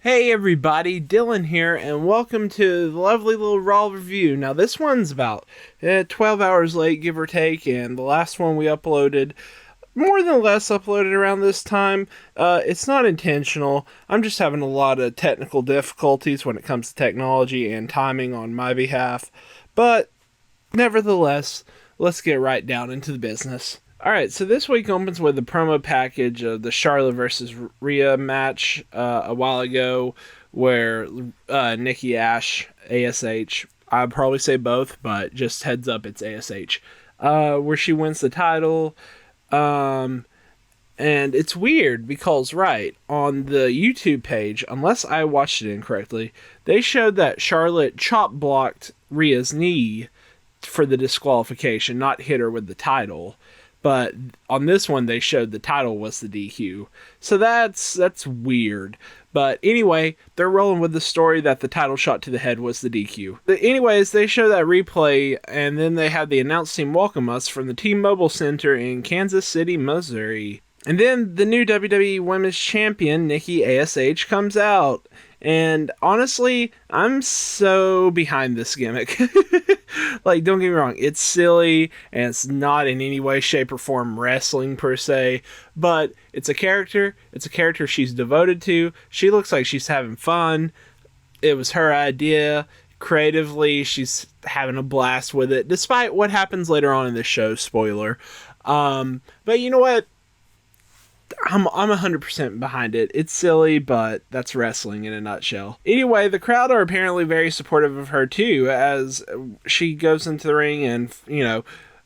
Hey everybody, Dylan here, and welcome to the lovely little Raw review. Now this one's about 12 hours late, give or take, and the last one we uploaded, more than less uploaded around this time. It's not intentional, I'm just having a lot of technical difficulties when it comes to technology and timing on my behalf, but nevertheless, let's get right down into the business. Alright, so this week opens with the promo package of the Charlotte versus Rhea match a while ago, where Nikki Ash, ASH, I'd probably say both, but just heads up, it's ASH, where she wins the title. And it's weird because, right, on the YouTube page, unless I watched it incorrectly, they showed that Charlotte chop blocked Rhea's knee for the disqualification, not hit her with the title. But on this one, they showed the title was the DQ. So that's weird. But anyway, they're rolling with the story that the title shot to the head was the DQ. Anyways, they show that replay, and then they have the announce team welcome us from the T-Mobile Center in Kansas City, Missouri. And then the new WWE Women's Champion, Nikki ASH, comes out. And honestly, I'm so behind this gimmick. Like, don't get me wrong, it's silly, and it's not in any way, shape, or form wrestling per se, but it's a character she's devoted to. She looks like she's having fun. It was her idea. Creatively, she's having a blast with it, despite what happens later on in the show, spoiler. But you know what? I'm 100% behind it. It's silly, but that's wrestling in a nutshell. Anyway, the crowd are apparently very supportive of her too, as she goes into the ring and,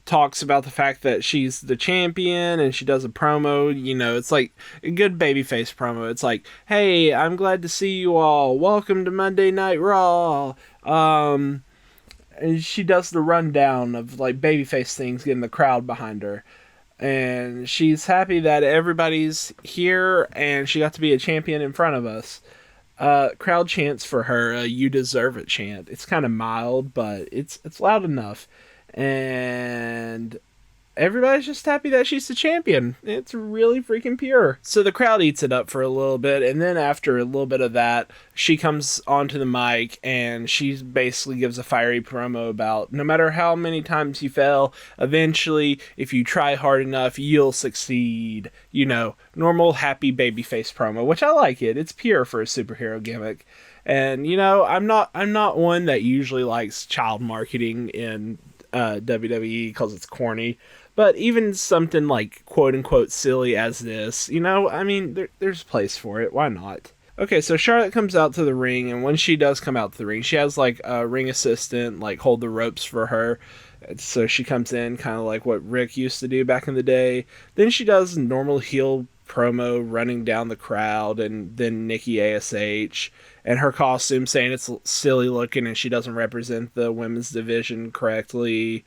talks about the fact that she's the champion, and she does a promo. It's like a good babyface promo. It's like, hey, I'm glad to see you all. Welcome to Monday Night Raw. And she does the rundown of like babyface things, getting the crowd behind her. And she's happy that everybody's here, and she got to be a champion in front of us. Crowd chants for her, "You deserve it" chant. It's kind of mild, but it's loud enough. And everybody's just happy that she's the champion. It's really freaking pure. So the crowd eats it up for a little bit, and then after a little bit of that, she comes onto the mic, and she basically gives a fiery promo about no matter how many times you fail, eventually, if you try hard enough, you'll succeed. Normal, happy babyface promo, which I like it. It's pure for a superhero gimmick. And, I'm not one that usually likes child marketing in WWE because it's corny. But even something like quote-unquote silly as this, there's a place for it. Why not? Okay, so Charlotte comes out to the ring, and when she does come out to the ring, she has like a ring assistant like hold the ropes for her. So she comes in kind of like what Rick used to do back in the day. Then she does normal heel promo running down the crowd, and then Nikki ASH and her costume saying it's silly looking and she doesn't represent the women's division correctly.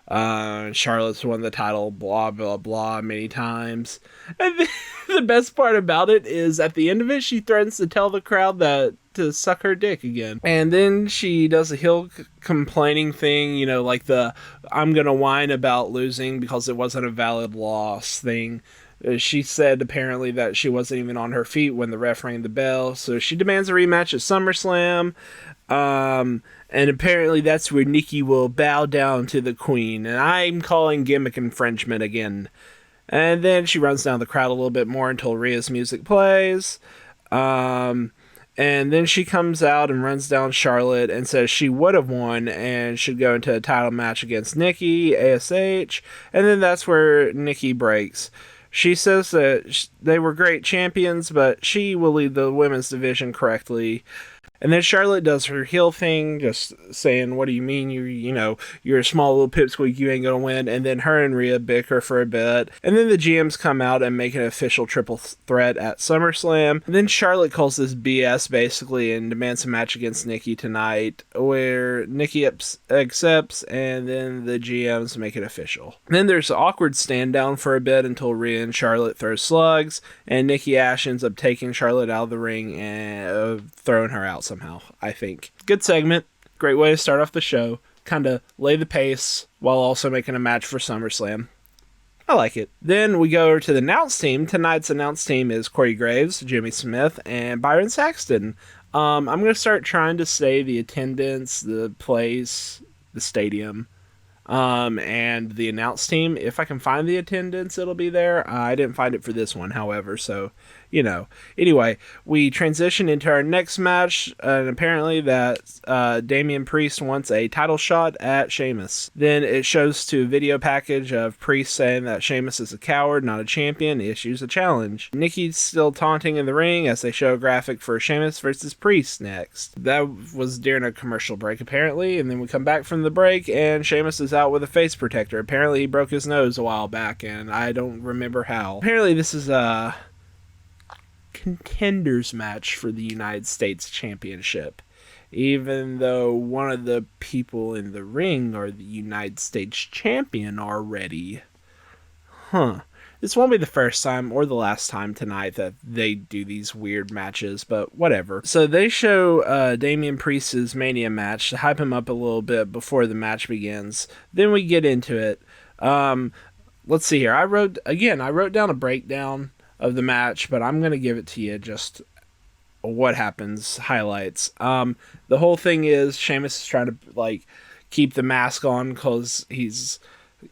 Charlotte's won the title, blah, blah, blah, many times. And the best part about it is at the end of it, she threatens to tell the crowd to suck her dick again. And then she does a heel complaining thing, like the I'm gonna whine about losing because it wasn't a valid loss thing. She said apparently that she wasn't even on her feet when the ref rang the bell, so she demands a rematch at SummerSlam. And apparently that's where Nikki will bow down to the queen, and I'm calling gimmick infringement again. And then she runs down the crowd a little bit more until Rhea's music plays. And then she comes out and runs down Charlotte and says she would have won and should go into a title match against Nikki ASH. And then that's where Nikki breaks. She says that they were great champions, but she will lead the women's division correctly. And then Charlotte does her heel thing, just saying, what do you mean, you're a small little pipsqueak, you ain't gonna win. And then her and Rhea bicker for a bit. And then the GMs come out and make an official triple threat at SummerSlam. And then Charlotte calls this BS, basically, and demands a match against Nikki tonight, where Nikki accepts, and then the GMs make it official. And then there's an awkward stand down for a bit until Rhea and Charlotte throw slugs, and Nikki Ash ends up taking Charlotte out of the ring and throwing her out somehow, I think. Good segment. Great way to start off the show. Kind of lay the pace while also making a match for SummerSlam. I like it. Then we go to the announce team. Tonight's announce team is Corey Graves, Jimmy Smith, and Byron Saxton. I'm going to start trying to say the attendance, the place, the stadium, and the announce team. If I can find the attendance, it'll be there. I didn't find it for this one, however, so, you know. Anyway, we transition into our next match, and apparently that Damian Priest wants a title shot at Sheamus. Then it shows to a video package of Priest saying that Sheamus is a coward, not a champion, issues a challenge. Nikki's still taunting in the ring as they show a graphic for Sheamus versus Priest next. That was during a commercial break, apparently, and then we come back from the break, and Sheamus is out with a face protector. Apparently he broke his nose a while back, and I don't remember how. Apparently this is a contenders match for the United States Championship, even though one of the people in the ring are the United States Champion already. This won't be the first time or the last time tonight that they do these weird matches, but whatever. So they show Damian Priest's Mania match to hype him up a little bit before the match begins. Then we get into it. Let's see here. I wrote down a breakdown of the match, but I'm going to give it to you just what happens, highlights. The whole thing is Sheamus is trying to keep the mask on because he's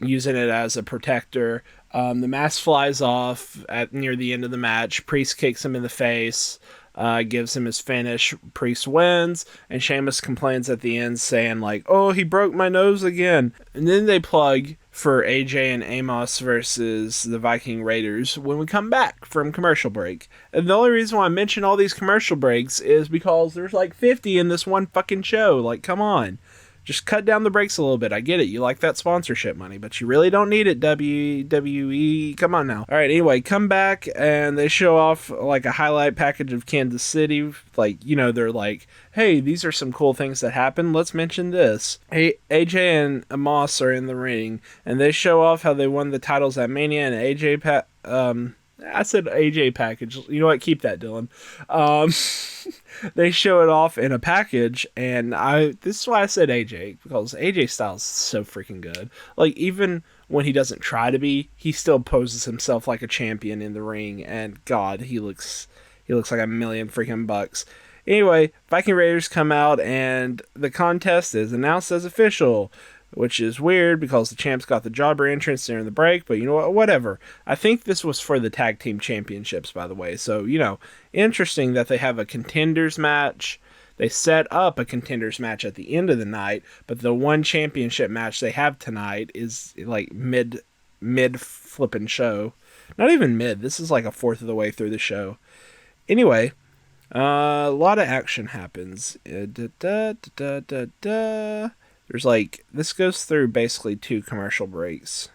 using it as a protector. The mask flies off near the end of the match. Priest kicks him in the face, gives him his finish. Priest wins, and Sheamus complains at the end saying oh, he broke my nose again. And then they plug for AJ and Amos versus the Viking Raiders when we come back from commercial break. And the only reason why I mention all these commercial breaks is because there's 50 in this one fucking show. Come on. Just cut down the breaks a little bit. I get it. You like that sponsorship money, but you really don't need it, WWE. Come on now. All right, anyway, come back, and they show off, a highlight package of Kansas City. They're hey, these are some cool things that happen. Let's mention this. AJ and Amos are in the ring, and they show off how they won the titles at Mania, and I said AJ package. You know what? Keep that, Dylan. They show it off in a package, and this is why I said AJ, because AJ Styles is so freaking good. Even when he doesn't try to be, he still poses himself like a champion in the ring, and God, he looks like $1 million freaking bucks. Anyway, Viking Raiders come out, and the contest is announced as official, which is weird because the champs got the jobber entrance during the break, but you know what, whatever. I think this was for the tag team championships, by the way, so, interesting that they have a contenders match. They set up a contenders match at the end of the night, but the one championship match they have tonight is, mid flippin' show. Not even mid, this is a fourth of the way through the show. Anyway, a lot of action happens. There's this goes through basically 2 commercial breaks.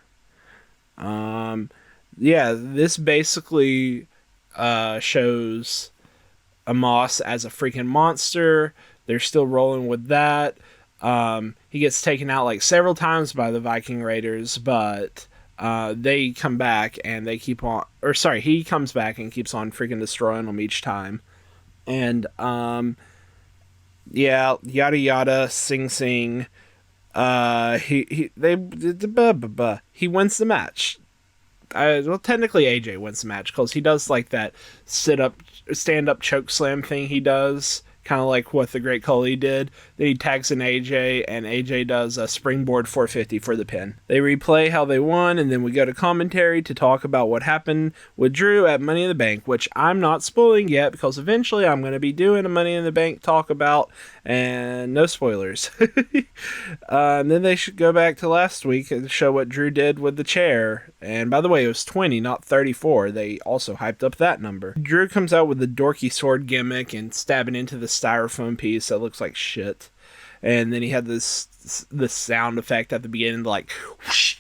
This basically shows Amos as a freaking monster. They're still rolling with that. He gets taken out several times by the Viking Raiders, but they come back and they keep on, he comes back and keeps on freaking destroying them each time. And yada yada, sing sing. He wins the match. Technically AJ wins the match because he does that stand up choke slam thing he does, kind of like what the Great Khali did. Then he tags in AJ, and AJ does a springboard 450 for the pin. They replay how they won, and then we go to commentary to talk about what happened with Drew at Money in the Bank, which I'm not spoiling yet because eventually I'm going to be doing a Money in the Bank talk about, and no spoilers. And then they should go back to last week and show what Drew did with the chair. And by the way, it was 20, not 34. They also hyped up that number. Drew comes out with the dorky sword gimmick and stabbing into the styrofoam piece that looks like shit. And then he had this sound effect at the beginning, whoosh,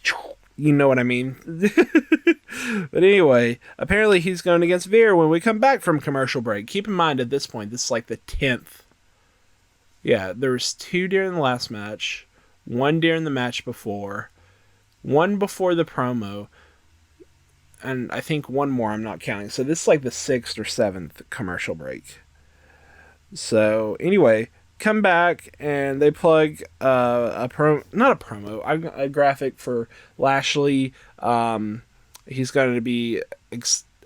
you know what I mean? But anyway, apparently he's going against Veer when we come back from commercial break. Keep in mind at this point, this is the 10th. Yeah, there was 2 during the last match, 1 during the match before, 1 before the promo, and I think 1 more I'm not counting. So this is the 6th or 7th commercial break. So anyway, come back and they plug a graphic for Lashley He's going to be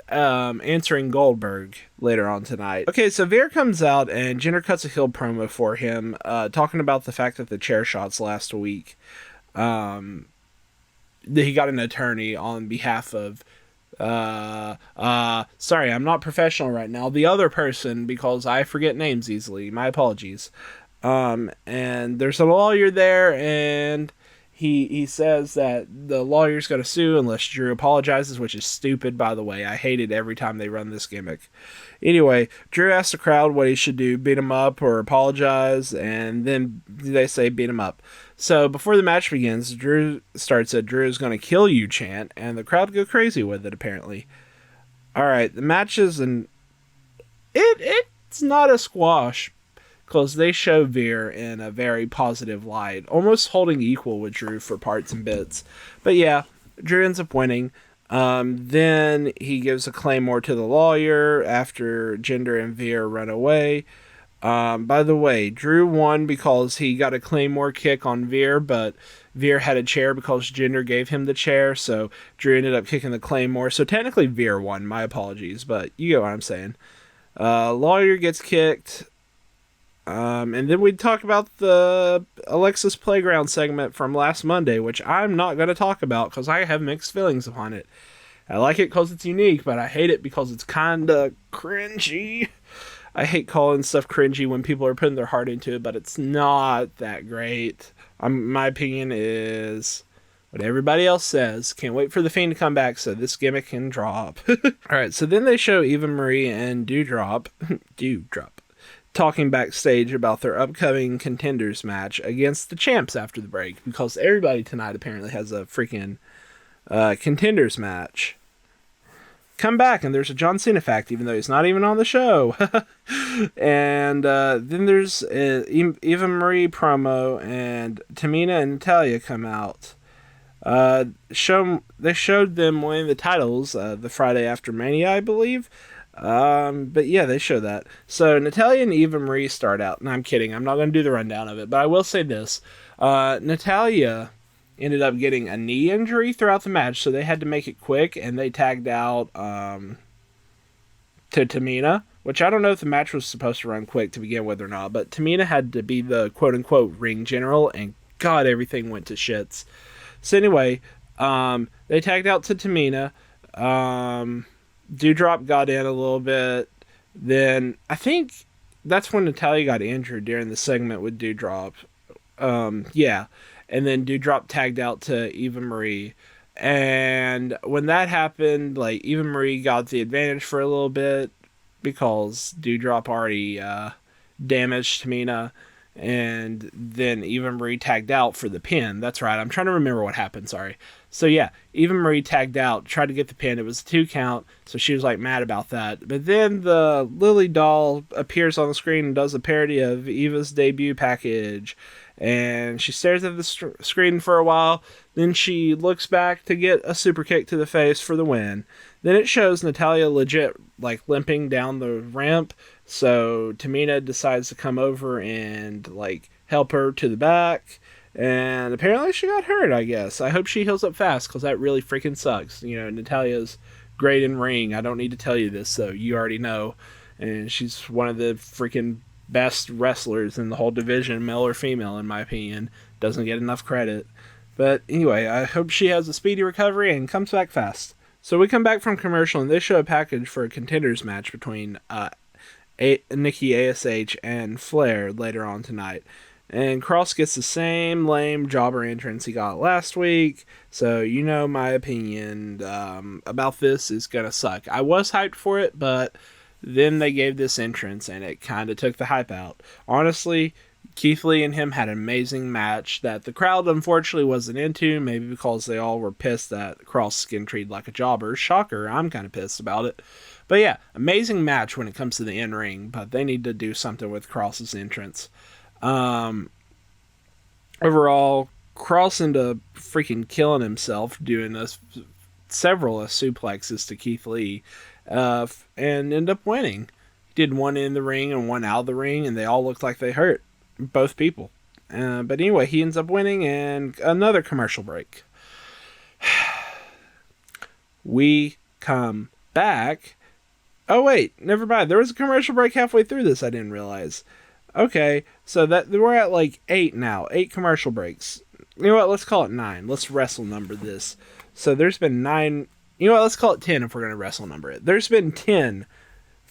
answering Goldberg later on tonight. Okay, so Veer comes out and Jinder cuts a heel promo for him, talking about the fact that the chair shots last week. That he got an attorney on behalf of sorry, I'm not professional right now. The other person, because I forget names easily. My apologies. And there's a lawyer there, and he says that the lawyer's going to sue unless Drew apologizes, which is stupid, by the way. I hate it every time they run this gimmick. Anyway, Drew asks the crowd what he should do, beat him up or apologize, and then they say beat him up. So before the match begins, Drew starts a "Drew's gonna kill you" chant, and the crowd go crazy with it, apparently. Alright, the match is it's not a squash, because they show Veer in a very positive light, almost holding equal with Drew for parts and bits. But yeah, Drew ends up winning. Then he gives a claymore to the lawyer after Jinder and Veer run away. By the way, Drew won because he got a claymore kick on Veer, but Veer had a chair because Jinder gave him the chair, so Drew ended up kicking the claymore. So technically Veer won, my apologies, but you get what I'm saying. Lawyer gets kicked. And then we talk about the Alexis Playground segment from last Monday, which I'm not going to talk about because I have mixed feelings upon it. I like it because it's unique, but I hate it because it's kind of cringy. I hate calling stuff cringy when people are putting their heart into it, but it's not that great. My opinion is what everybody else says. Can't wait for the Fiend to come back so this gimmick can drop. Alright, so then they show Eva Marie and Dewdrop talking backstage about their upcoming contenders match against the champs after the break, because everybody tonight apparently has a freaking contenders match. Come back and there's a John Cena fact, even though he's not even on the show. And then there's Eva Marie promo, and Tamina and Natalya come out. They showed them winning the titles the Friday after Mania, I believe. But yeah, they show that. So Natalya and Eva Marie start out. And I'm kidding, I'm not going to do the rundown of it, but I will say this. Natalya ended up getting a knee injury throughout the match, so they had to make it quick, and they tagged out to Tamina, which I don't know if the match was supposed to run quick to begin with or not, but Tamina had to be the quote-unquote ring general, and God, everything went to shits. So anyway, they tagged out to Tamina. Dewdrop got in a little bit. Then I think that's when Natalya got injured during the segment with Dewdrop. Yeah. And then Dewdrop tagged out to Eva Marie. And when that happened, like, Eva Marie got the advantage for a little bit because Dewdrop already damaged Tamina. And then Eva Marie tagged out for the pin. That's right. I'm trying to remember what happened. Sorry. So yeah, Eva Marie tagged out, tried to get the pin. It was a 2 count, so she was like mad about that. But then the Lily doll appears on the screen and does a parody of Eva's debut package. And she stares at the screen for a while. Then she looks back to get a super kick to the face for the win. Then it shows Natalya legit like limping down the ramp. So Tamina decides to come over and like help her to the back. And apparently she got hurt, I guess. I hope she heals up fast, because that really freaking sucks. You know, Natalya's great in ring. I don't need to tell you this, so you already know. And she's one of the freaking best wrestlers in the whole division, male or female, in my opinion. Doesn't get enough credit. But anyway, I hope she has a speedy recovery and comes back fast. So we come back from commercial, and they show a package for a contenders match between Nikki ASH and Flair later on tonight. And Cross gets the same lame jobber entrance he got last week. So, you know, my opinion about this is going to suck. I was hyped for it, but then they gave this entrance and it kind of took the hype out. Honestly, Keith Lee and him had an amazing match that the crowd unfortunately wasn't into. Maybe because they all were pissed that Cross getting treated like a jobber. Shocker, I'm kind of pissed about it. But yeah, amazing match when it comes to the in-ring. But they need to do something with Cross's entrance. Overall, Cross ended up freaking killing himself doing several suplexes to Keith Lee, and ended up winning. He did one in the ring and one out of the ring, and they all looked like they hurt both people. But anyway, he ends up winning, and another commercial break. we come back. Oh, wait, never mind. There was a commercial break halfway through this I didn't realize. Okay, so that we're at like 8 now. 8 commercial breaks. You know what? Let's call it 9. Let's wrestle number this. So there's been 9. You know what? Let's call it 10 if we're going to wrestle number it. There's been 10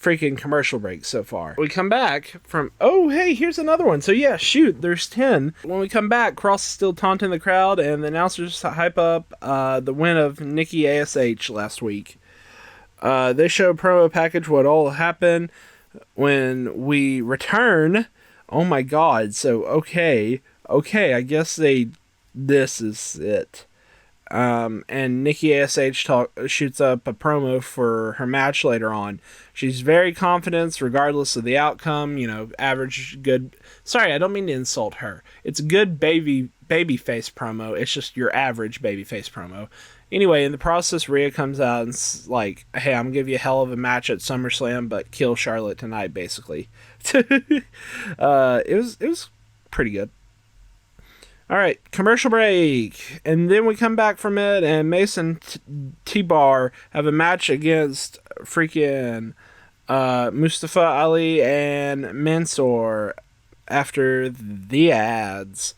freaking commercial breaks so far. We come back from, oh, hey, here's another one. So yeah, shoot, there's 10. When we come back, Cross is still taunting the crowd, and the announcers hype up the win of Nikki ASH last week. They show a promo package what all happened when we return. Oh my god, so okay, I guess this is it. And Nikki ASH shoots up a promo for her match later on. She's very confident regardless of the outcome, average good. Sorry, I don't mean to insult her. It's a good baby face promo. It's just your average baby face promo. Anyway, in the process, Rhea comes out and's like, hey, I'm going to give you a hell of a match at SummerSlam, but kill Charlotte tonight, basically. It was pretty good. All right, commercial break. And then we come back from it, and Mason T-Bar have a match against freaking Mustafa Ali and Mansoor after the ads.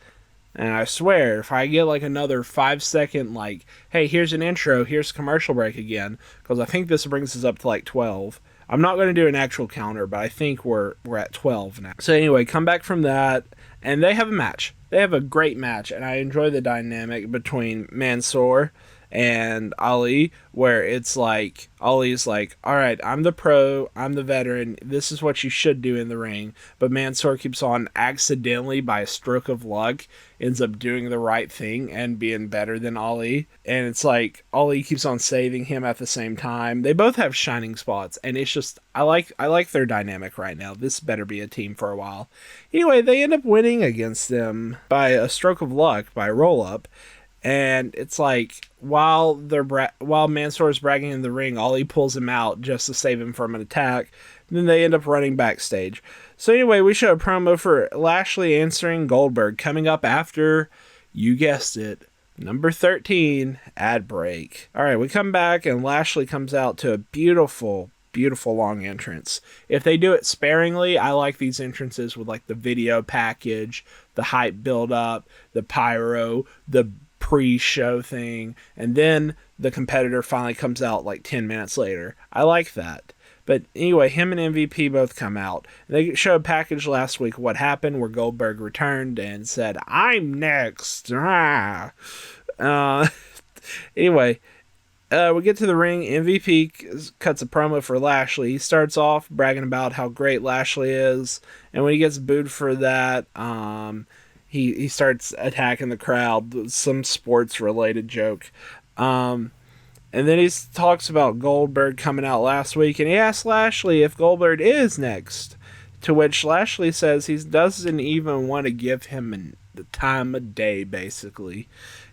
And I swear, if I get like another 5-second, like, hey, here's an intro, here's commercial break again, because I think this brings us up to like 12. I'm not going to do an actual counter, but I think we're at 12 now. So anyway, come back from that, and they have a match. They have a great match, and I enjoy the dynamic between Mansoor and Ali, where it's like, Ali's like, all right, I'm the pro, I'm the veteran, this is what you should do in the ring, but Mansoor keeps on accidentally, by a stroke of luck, ends up doing the right thing and being better than Ali, and it's like, Ali keeps on saving him at the same time. They both have shining spots, and it's just, I like their dynamic right now. This better be a team for a while. Anyway, they end up winning against them by a stroke of luck, by a roll-up. And it's like, while Mansoor's bragging in the ring, Ali pulls him out just to save him from an attack. Then they end up running backstage. So anyway, we show a promo for Lashley answering Goldberg coming up after, you guessed it, number 13, ad break. All right, we come back and Lashley comes out to a beautiful long entrance. If they do it sparingly, I like these entrances with like the video package, the hype build up, the pyro, the pre-show thing, and then the competitor finally comes out like 10 minutes later. I like that. But anyway, him and MVP both come out. They showed a package last week, what happened, where Goldberg returned and said, I'm next. Anyway, we get to the ring. MVP cuts a promo for Lashley. He starts off bragging about how great Lashley is, and when he gets booed for that, he starts attacking the crowd, some sports-related joke. And then he talks about Goldberg coming out last week, and he asks Lashley if Goldberg is next, to which Lashley says he doesn't even want to give him the time of day, basically.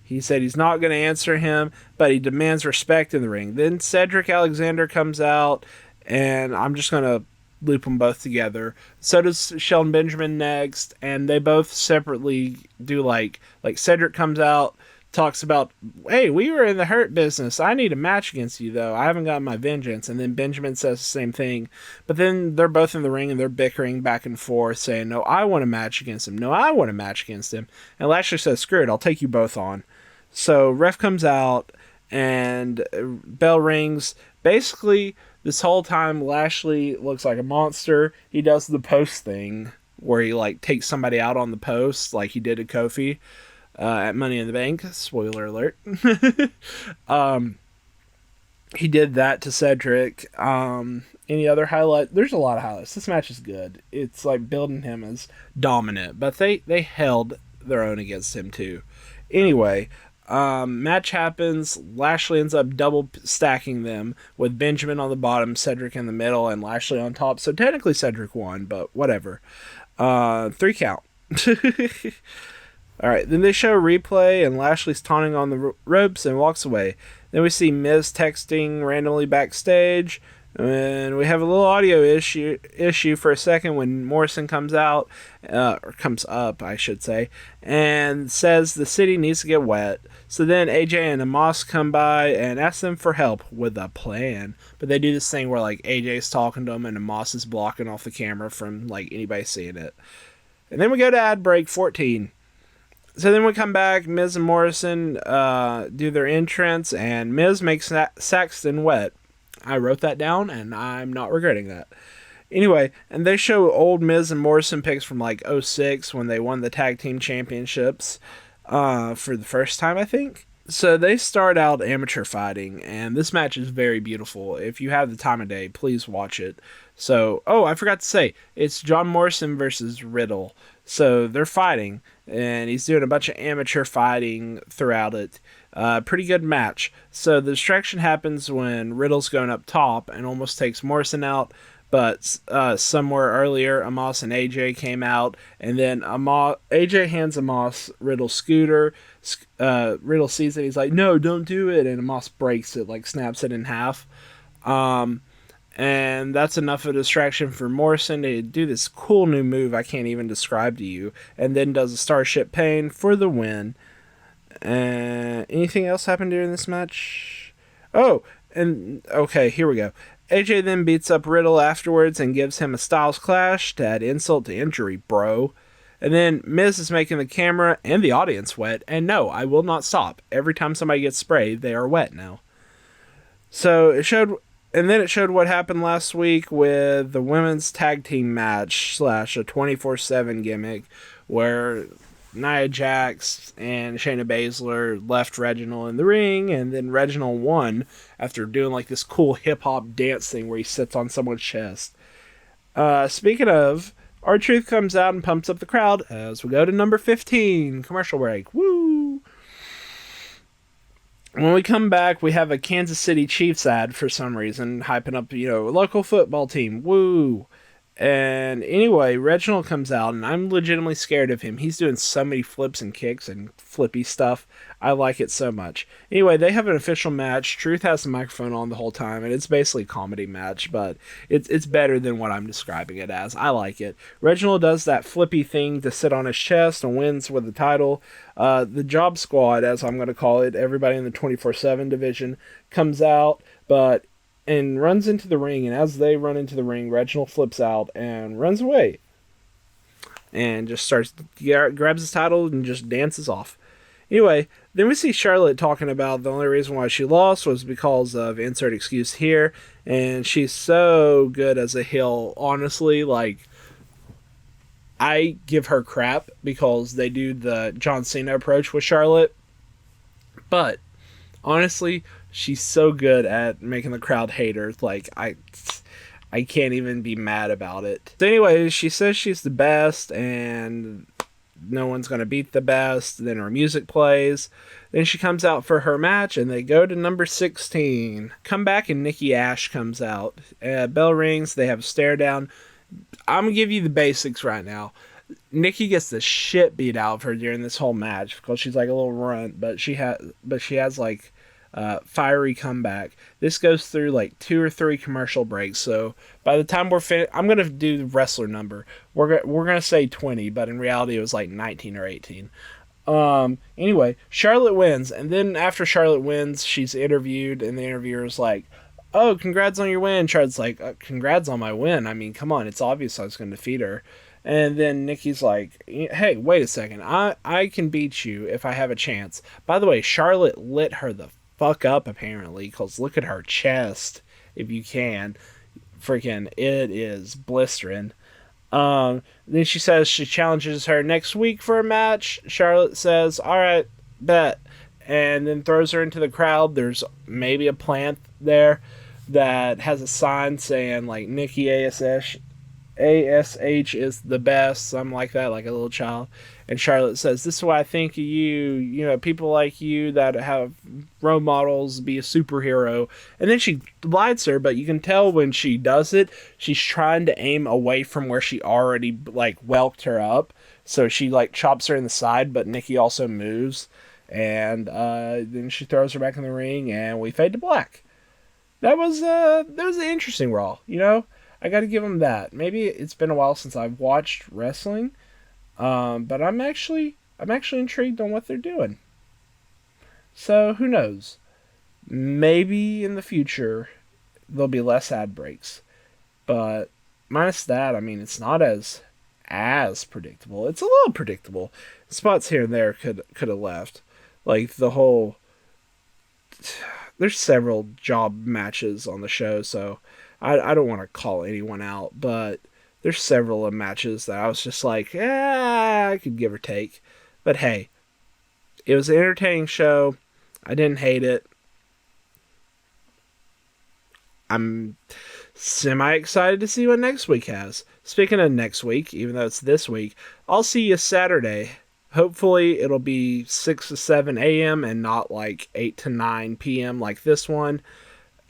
He said he's not going to answer him, but he demands respect in the ring. Then Cedric Alexander comes out, and I'm just going to loop them both together. So does Shelton Benjamin next, and they both separately do like Cedric comes out, talks about, hey, we were in the Hurt business. I need a match against you, though. I haven't gotten my vengeance. And then Benjamin says the same thing. But then they're both in the ring, and they're bickering back and forth, saying, no, I want a match against him. No, I want a match against him. And Lashley says, screw it, I'll take you both on. So ref comes out, and bell rings. Basically, this whole time, Lashley looks like a monster. He does the post thing, where he like takes somebody out on the post, like he did to Kofi at Money in the Bank. Spoiler alert. He did that to Cedric. Any other highlight? There's a lot of highlights. This match is good. It's like building him as dominant, but they held their own against him too. Anyway, match happens. Lashley ends up double stacking them with Benjamin on the bottom, Cedric in the middle, and Lashley on top. So technically Cedric won, but whatever. 3 count. Alright, then they show a replay, and Lashley's taunting on the ropes and walks away. Then we see Miz texting randomly backstage. And we have a little audio issue for a second when Morrison comes out, or comes up, I should say, and says the city needs to get wet. So then AJ and Amos come by and ask them for help with a plan. But they do this thing where like AJ's talking to them and Amos is blocking off the camera from like anybody seeing it. And then we go to ad break 14. So then we come back, Miz and Morrison do their entrance, and Miz makes Saxton wet. I wrote that down, and I'm not regretting that. Anyway, and they show old Miz and Morrison pics from like '06 when they won the tag team championships for the first time, I think. So they start out amateur fighting, and this match is very beautiful. If you have the time of day, please watch it. So, oh, I forgot to say, it's John Morrison versus Riddle. So they're fighting, and he's doing a bunch of amateur fighting throughout it. Pretty good match. So the distraction happens when Riddle's going up top and almost takes Morrison out, but somewhere earlier, Amos and AJ came out, and then AJ hands Amos Riddle's scooter. Riddle sees it, he's like, no, don't do it, and Amos breaks it, like snaps it in half. And that's enough of a distraction for Morrison to do this cool new move I can't even describe to you, and then does a Starship Pain for the win. Anything else happened during this match? Oh, and okay, here we go. AJ then beats up Riddle afterwards and gives him a Styles Clash to add insult to injury, bro. And then Miz is making the camera and the audience wet, and no, I will not stop. Every time somebody gets sprayed, they are wet now. So it showed what happened last week with the women's tag team match / a 24/7 gimmick where Nia Jax and Shayna Baszler left Reginald in the ring, and then Reginald won after doing like this cool hip-hop dance thing where he sits on someone's chest. Speaking of, R-Truth comes out and pumps up the crowd as we go to number 15, commercial break. Woo! When we come back, we have a Kansas City Chiefs ad for some reason, hyping up, a local football team. Woo! And anyway, Reginald comes out, and I'm legitimately scared of him. He's doing so many flips and kicks and flippy stuff. I like it so much. Anyway, they have an official match. Truth has the microphone on the whole time, and it's basically a comedy match, but it's better than what I'm describing it as. I like it. Reginald does that flippy thing to sit on his chest and wins with the title. The Job Squad, as I'm going to call it, everybody in the 24/7 division, comes out, and runs into the ring, and as they run into the ring, Reginald flips out and runs away. And just grabs his title and just dances off. Anyway, then we see Charlotte talking about the only reason why she lost was because of insert excuse here, and she's so good as a heel, honestly, I give her crap because they do the John Cena approach with Charlotte, but honestly, she's so good at making the crowd hate her. I can't even be mad about it. So anyway, she says she's the best and no one's going to beat the best. Then her music plays. Then she comes out for her match and they go to number 16. Come back and Nikki Ash comes out. Bell rings. They have a stare down. I'm going to give you the basics right now. Nikki gets the shit beat out of her during this whole match because she's like a little runt, but she has like fiery comeback. This goes through like 2 or 3 commercial breaks. So by the time we're finished, I'm gonna do the wrestler number. We're gonna say 20, but in reality it was like 19 or 18. Anyway, Charlotte wins, and then after Charlotte wins, she's interviewed, and the interviewer's like, "Oh, congrats on your win." Charlotte's like, "Congrats on my win. I mean, come on, it's obvious I was gonna defeat her." And then Nikki's like, "Hey, wait a second. I can beat you if I have a chance." By the way, Charlotte lit her the fuck up apparently, because look at her chest, if you can. Freaking, it is blistering. Then she says she challenges her next week for a match. Charlotte says, "Alright, bet." And then throws her into the crowd. There's maybe a plant there that has a sign saying like Nikki ASH is the best, something like that, like a little child. And Charlotte says, "This is what I think of you, people like you that have role models, be a superhero." And then she lights her, but you can tell when she does it, she's trying to aim away from where she already whelked her up. So she chops her in the side, but Nikki also moves. And then she throws her back in the ring, and we fade to black. that was an interesting Raw. You know, I got to give them that. Maybe it's been a while since I've watched wrestling, but I'm actually intrigued on what they're doing. So who knows? Maybe in the future there'll be less ad breaks, but minus that, I mean, it's not as predictable. It's a little predictable. Spots here and there could have left, like the whole. There's several job matches on the show, so I don't want to call anyone out, but there's several matches that I was just like, I could give or take. But hey, it was an entertaining show. I didn't hate it. I'm semi excited to see what next week has. Speaking of next week, even though it's this week, I'll see you Saturday. Hopefully it'll be 6 to 7 a.m. and not like 8 to 9 p.m. like this one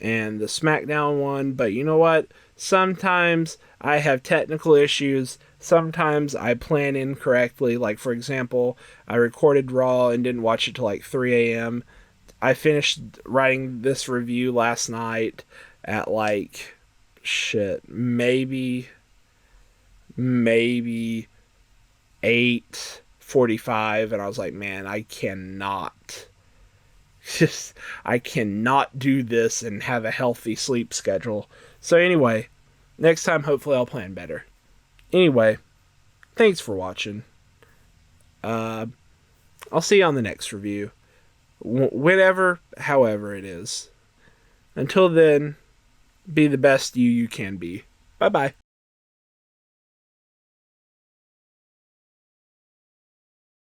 and the SmackDown one. But you know what? Sometimes I have technical issues. Sometimes I plan incorrectly. Like, for example, I recorded Raw and didn't watch it till like 3 a.m. I finished writing this review last night at like, shit, maybe 8:45, and I was like, man, I cannot do this and have a healthy sleep schedule. So anyway, next time hopefully I'll plan better. Anyway, thanks for watching. I'll see you on the next review. Whenever, however it is. Until then, be the best you can be. Bye bye.